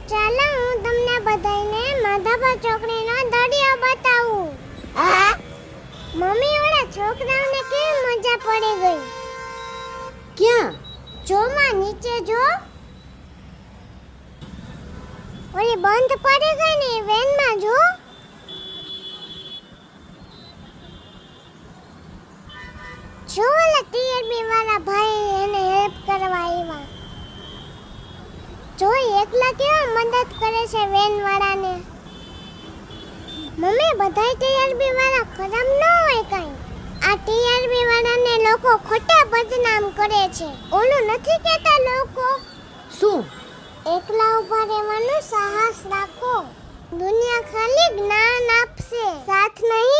ચાલો હું તમને બધાયને માધાપર ચોકડીનો દરિયો બતાવું. મમ્મી ઓલા છોકરાઓને કેવી મજા પડી ગઈ. ક્યાં? જો માં નીચે જો. ઓલી બંધ પડી ગઈ ને વેનમાં જો. જો ઓલા ટીઆરબી વાળા ભાઈ એને હેલ્પ કરવા આવ્યા. જો એકલા કેવા મદદ કરે છે વેન વાળાને. મમ્મી બધાય ટીઆરબી વાળા ખરાબ ન હોય કાઈ. આ ટીઆરબી વાળાને લોકો ખોટા બદનામ કરે છે. ઓલું નથી કહેતા લોકો શું? એકલા ઊભા રહેવાનું સાહસ રાખો. દુનિયા ખાલી જ્ઞાન આપશે, સાથ નહીં